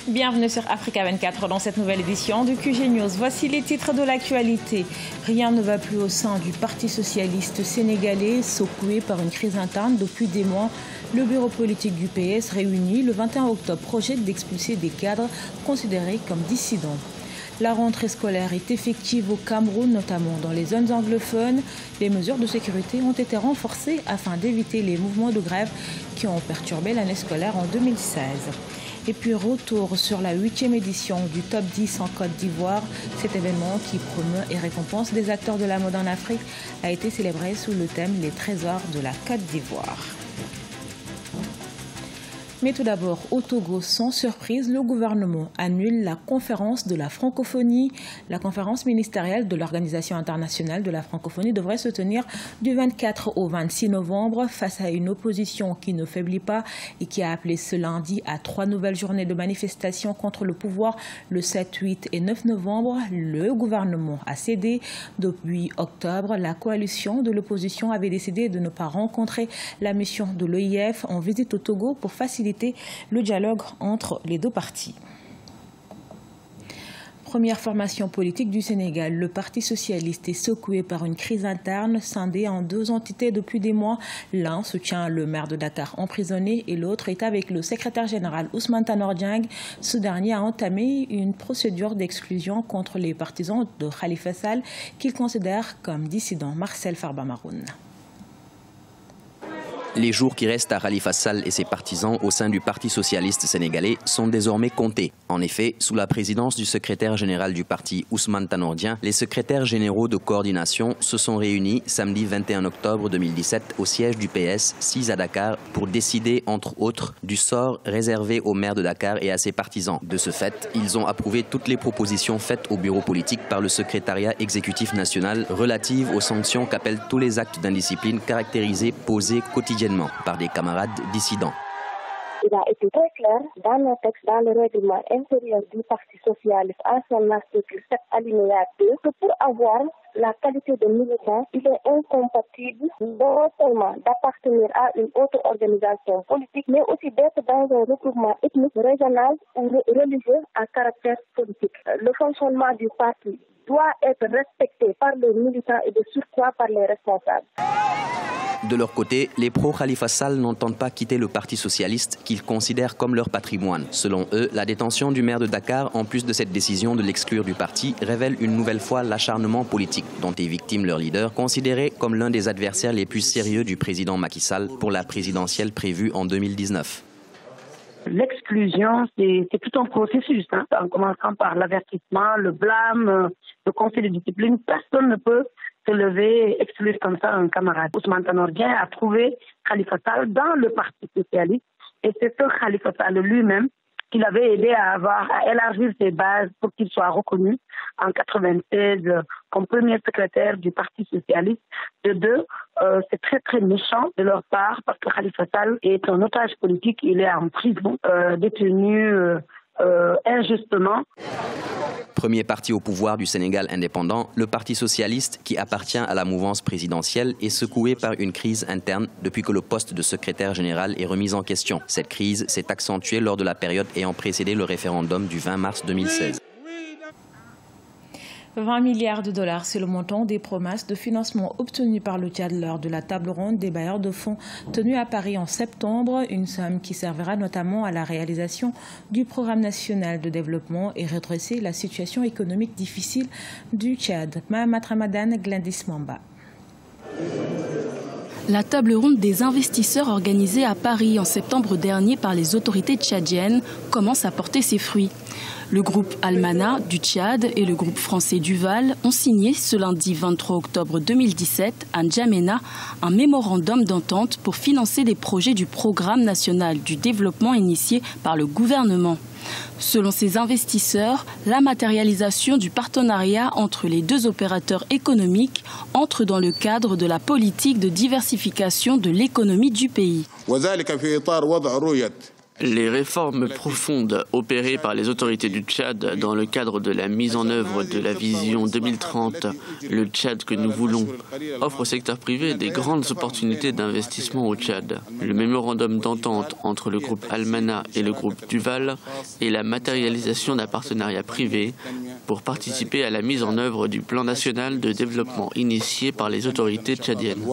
Bienvenue sur Africa 24 dans cette nouvelle édition du QG News. Voici les titres de l'actualité. Rien ne va plus au sein du Parti socialiste sénégalais, secoué par une crise interne depuis des mois. Le bureau politique du PS réuni le 21 octobre projette d'expulser des cadres considérés comme dissidents. La rentrée scolaire est effective au Cameroun, notamment dans les zones anglophones. Les mesures de sécurité ont été renforcées afin d'éviter les mouvements de grève qui ont perturbé l'année scolaire en 2016. Et puis retour sur la 8e édition du Top 10 en Côte d'Ivoire. Cet événement qui promeut et récompense des acteurs de la mode en Afrique a été célébré sous le thème Les trésors de la Côte d'Ivoire. Mais tout d'abord, au Togo, sans surprise, le gouvernement annule la conférence de la francophonie. La conférence ministérielle de l'Organisation internationale de la francophonie devrait se tenir du 24 au 26 novembre face à une opposition qui ne faiblit pas et qui a appelé ce lundi à 3 nouvelles journées de manifestation contre le pouvoir le 7, 8 et 9 novembre. Le gouvernement a cédé. Depuis octobre, la coalition de l'opposition avait décidé de ne pas rencontrer la mission de l'OIF en visite au Togo pour faciliter le dialogue entre les deux parties. Première formation politique du Sénégal, le Parti socialiste est secoué par une crise interne scindée en deux entités depuis des mois. L'un soutient le maire de Dakar emprisonné et l'autre est avec le secrétaire général Ousmane Tanor Dieng. Ce dernier a entamé une procédure d'exclusion contre les partisans de Khalifa Sall qu'il considère comme dissidents. Marcel Farba-Maroun. Les jours qui restent à Khalifa Sall et ses partisans au sein du Parti socialiste sénégalais sont désormais comptés. En effet, sous la présidence du secrétaire général du parti Ousmane Tanor Dieng, les secrétaires généraux de coordination se sont réunis samedi 21 octobre 2017 au siège du PS, 6 à Dakar, pour décider, entre autres, du sort réservé au maire de Dakar et à ses partisans. De ce fait, ils ont approuvé toutes les propositions faites au bureau politique par le secrétariat exécutif national relatives aux sanctions qu'appellent tous les actes d'indiscipline caractérisés, posés quotidiennement par des camarades dissidents. Il a été très clair dans nos textes, dans le règlement intérieur du Parti socialiste, en son article 7 alinéa 2, que pour avoir la qualité de militant, il est incompatible non seulement d'appartenir à une autre organisation politique, mais aussi d'être dans un regroupement ethnique, régional ou religieux à caractère politique. Le fonctionnement du parti doit être respecté par les militants et de surcroît par les responsables. De leur côté, les pro-Khalifa Sall n'entendent pas quitter le Parti socialiste qu'ils considèrent comme leur patrimoine. Selon eux, la détention du maire de Dakar, en plus de cette décision de l'exclure du parti, révèle une nouvelle fois l'acharnement politique dont est victime leur leader, considéré comme l'un des adversaires les plus sérieux du président Macky Sall pour la présidentielle prévue en 2019. L'exclusion, c'est tout un processus, en commençant par l'avertissement, le blâme, le conseil de discipline. Personne ne peut se lever et exclure comme ça un camarade. Ousmane Tanor Dieng a trouvé Khalifa Sall dans le Parti socialiste et c'est ce Khalifa Sall lui-même qui l'avait aidé à élargir ses bases pour qu'il soit reconnu en 1996 comme premier secrétaire du Parti socialiste. De deux, c'est très très méchant de leur part parce que Khalifa Sall est un otage politique, il est en prison, détenu injustement. Premier parti au pouvoir du Sénégal indépendant, le Parti socialiste, qui appartient à la mouvance présidentielle, est secoué par une crise interne depuis que le poste de secrétaire général est remis en question. Cette crise s'est accentuée lors de la période ayant précédé le référendum du 20 mars 2016. 20 milliards de dollars, c'est le montant des promesses de financement obtenues par le Tchad lors de la table ronde des bailleurs de fonds tenue à Paris en septembre. Une somme qui servira notamment à la réalisation du programme national de développement et redresser la situation économique difficile du Tchad. Mahamat Ramadan, Glandis Mamba. La table ronde des investisseurs organisée à Paris en septembre dernier par les autorités tchadiennes commence à porter ses fruits. Le groupe Almana du Tchad et le groupe français Duval ont signé ce lundi 23 octobre 2017 à N'Djamena un mémorandum d'entente pour financer des projets du programme national du développement initié par le gouvernement. Selon ces investisseurs, la matérialisation du partenariat entre les deux opérateurs économiques entre dans le cadre de la politique de diversification de l'économie du pays. Les réformes profondes opérées par les autorités du Tchad dans le cadre de la mise en œuvre de la vision 2030, le Tchad que nous voulons, offrent au secteur privé des grandes opportunités d'investissement au Tchad. Le mémorandum d'entente entre le groupe Almana et le groupe Duval est la matérialisation d'un partenariat privé pour participer à la mise en œuvre du plan national de développement initié par les autorités tchadiennes.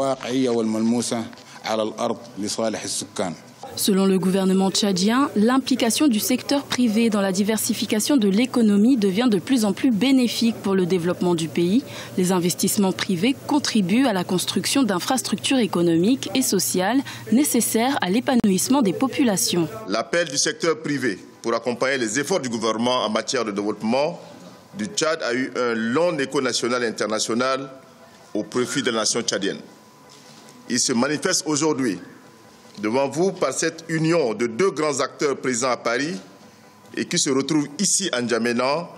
Selon le gouvernement tchadien, l'implication du secteur privé dans la diversification de l'économie devient de plus en plus bénéfique pour le développement du pays. Les investissements privés contribuent à la construction d'infrastructures économiques et sociales nécessaires à l'épanouissement des populations. L'appel du secteur privé pour accompagner les efforts du gouvernement en matière de développement du Tchad a eu un long écho national et international au profit de la nation tchadienne. Il se manifeste aujourd'hui devant vous par cette union de deux grands acteurs présents à Paris et qui se retrouvent ici à N'Djamena.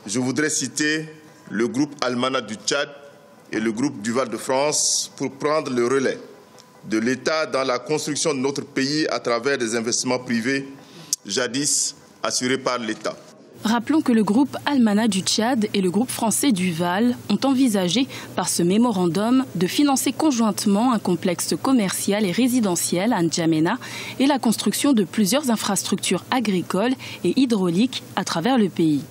Je voudrais citer le groupe Almana du Tchad et le groupe Duval de France pour prendre le relais de l'État dans la construction de notre pays à travers des investissements privés jadis assurés par l'État. Rappelons que le groupe Almana du Tchad et le groupe français Duval ont envisagé par ce mémorandum de financer conjointement un complexe commercial et résidentiel à N'Djamena et la construction de plusieurs infrastructures agricoles et hydrauliques à travers le pays.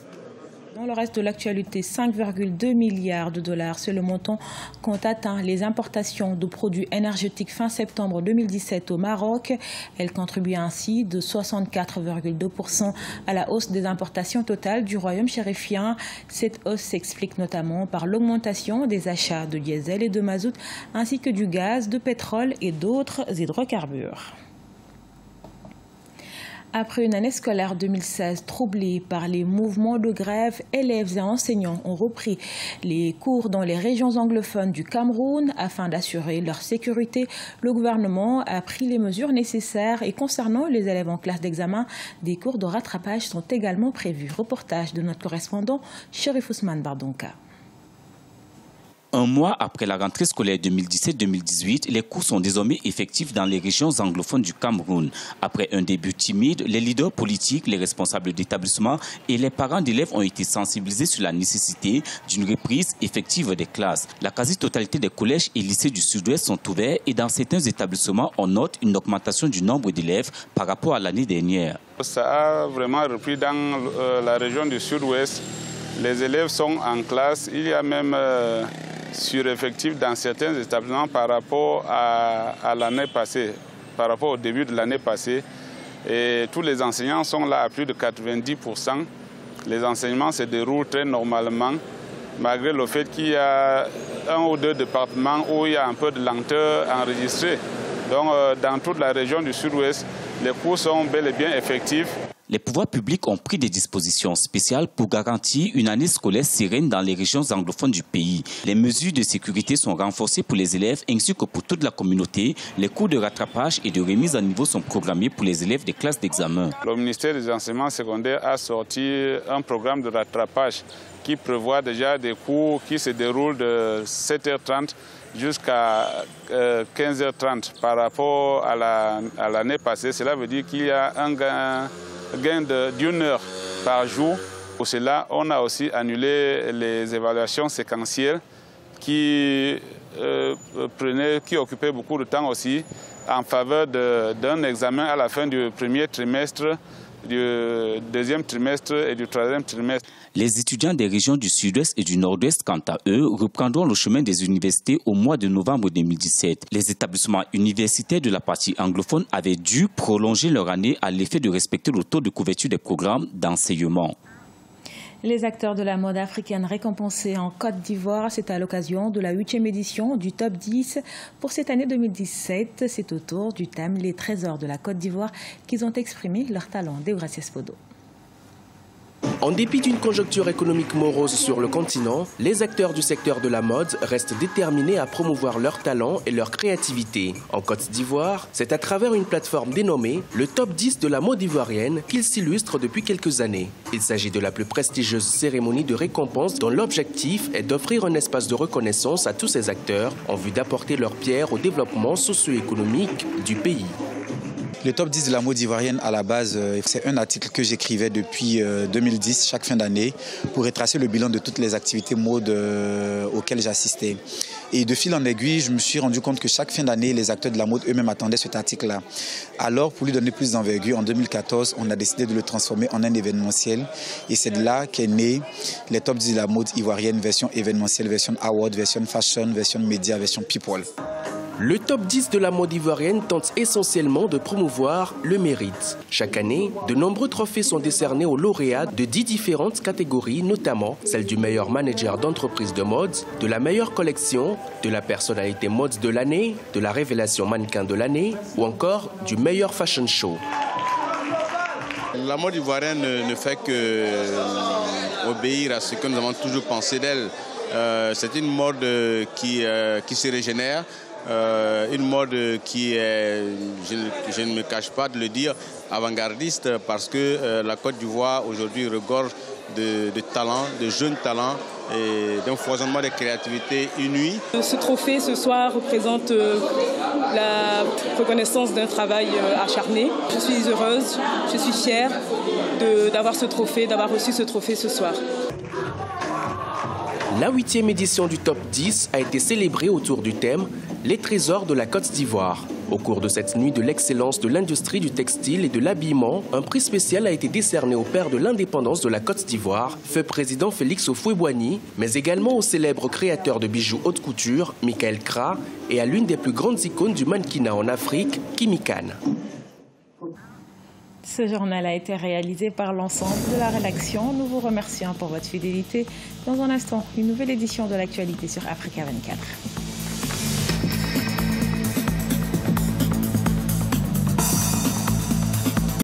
Dans le reste de l'actualité, 5,2 milliards de dollars, c'est le montant qu'ont atteint les importations de produits énergétiques fin septembre 2017 au Maroc. Elles contribuent ainsi de 64,2% à la hausse des importations totales du royaume chérifien. Cette hausse s'explique notamment par l'augmentation des achats de diesel et de mazout, ainsi que du gaz, de pétrole et d'autres hydrocarbures. Après une année scolaire 2016 troublée par les mouvements de grève, élèves et enseignants ont repris les cours dans les régions anglophones du Cameroun afin d'assurer leur sécurité. Le gouvernement a pris les mesures nécessaires et concernant les élèves en classe d'examen, des cours de rattrapage sont également prévus. Reportage de notre correspondant Chérif Ousmane Bardonka. Un mois après la rentrée scolaire 2017-2018, les cours sont désormais effectifs dans les régions anglophones du Cameroun. Après un début timide, les leaders politiques, les responsables d'établissements et les parents d'élèves ont été sensibilisés sur la nécessité d'une reprise effective des classes. La quasi-totalité des collèges et lycées du Sud-Ouest sont ouverts et dans certains établissements, on note une augmentation du nombre d'élèves par rapport à l'année dernière. Ça a vraiment repris dans la région du Sud-Ouest. Les élèves sont en classe. Il y a même sureffectif dans certains établissements par rapport à l'année passée, par rapport au début de l'année passée. Et tous les enseignants sont là à plus de 90%. Les enseignements se déroulent très normalement, malgré le fait qu'il y a un ou deux départements où il y a un peu de lenteur enregistrée. Donc dans toute la région du Sud-Ouest, les cours sont bel et bien effectifs. Les pouvoirs publics ont pris des dispositions spéciales pour garantir une année scolaire sereine dans les régions anglophones du pays. Les mesures de sécurité sont renforcées pour les élèves ainsi que pour toute la communauté. Les cours de rattrapage et de remise à niveau sont programmés pour les élèves des classes d'examen. Le ministère des enseignements secondaires a sorti un programme de rattrapage qui prévoit déjà des cours qui se déroulent de 7h30 jusqu'à 15h30 par rapport à l'année passée. Cela veut dire qu'il y a un gain d'une heure par jour. Pour cela, on a aussi annulé les évaluations séquentielles qui occupaient beaucoup de temps aussi en faveur d'un examen à la fin du premier trimestre, du deuxième trimestre et du troisième trimestre. Les étudiants des régions du Sud-Ouest et du Nord-Ouest, quant à eux, reprendront le chemin des universités au mois de novembre 2017. Les établissements universitaires de la partie anglophone avaient dû prolonger leur année à l'effet de respecter le taux de couverture des programmes d'enseignement. Les acteurs de la mode africaine récompensés en Côte d'Ivoire, c'est à l'occasion de la 8e édition du Top 10. Pour cette année 2017, c'est au tour du thème Les Trésors de la Côte d'Ivoire qu'ils ont exprimé leur talent. Deogracias Podo. En dépit d'une conjoncture économique morose sur le continent, les acteurs du secteur de la mode restent déterminés à promouvoir leur talent et leur créativité. En Côte d'Ivoire, c'est à travers une plateforme dénommée le Top 10 de la mode ivoirienne qu'ils s'illustrent depuis quelques années. Il s'agit de la plus prestigieuse cérémonie de récompense dont l'objectif est d'offrir un espace de reconnaissance à tous ces acteurs en vue d'apporter leur pierre au développement socio-économique du pays. Le top 10 de la mode ivoirienne, à la base, c'est un article que j'écrivais depuis 2010, chaque fin d'année, pour retracer le bilan de toutes les activités mode auxquelles j'assistais. Et de fil en aiguille, je me suis rendu compte que chaque fin d'année, les acteurs de la mode eux-mêmes attendaient cet article-là. Alors, pour lui donner plus d'envergure, en 2014, on a décidé de le transformer en un événementiel. Et c'est de là qu'est né les top 10 de la mode ivoirienne, version événementielle, version award, version fashion, version média, version people. Le top 10 de la mode ivoirienne tente essentiellement de promouvoir le mérite. Chaque année, de nombreux trophées sont décernés aux lauréats de 10 différentes catégories, notamment celle du meilleur manager d'entreprise de mode, de la meilleure collection, de la personnalité mode de l'année, de la révélation mannequin de l'année ou encore du meilleur fashion show. La mode ivoirienne ne fait que obéir à ce que nous avons toujours pensé d'elle. C'est une mode qui se régénère. Une mode qui est, je ne me cache pas de le dire, avant-gardiste parce que la Côte d'Ivoire aujourd'hui regorge de talents, de jeunes talents et d'un foisonnement de créativité inouï. Ce trophée ce soir représente la reconnaissance d'un travail acharné. Je suis heureuse, je suis fière d'avoir ce trophée, d'avoir reçu ce trophée ce soir. La 8e édition du Top 10 a été célébrée autour du thème « Les trésors de la Côte d'Ivoire ». Au cours de cette nuit de l'excellence de l'industrie du textile et de l'habillement, un prix spécial a été décerné au père de l'indépendance de la Côte d'Ivoire, feu président Félix Houphouët-Boigny, mais également au célèbre créateur de bijoux haute couture, Michael Kra, et à l'une des plus grandes icônes du mannequinat en Afrique, Kimi Kane. Ce journal a été réalisé par l'ensemble de la rédaction. Nous vous remercions pour votre fidélité. Dans un instant, une nouvelle édition de l'actualité sur Africa 24.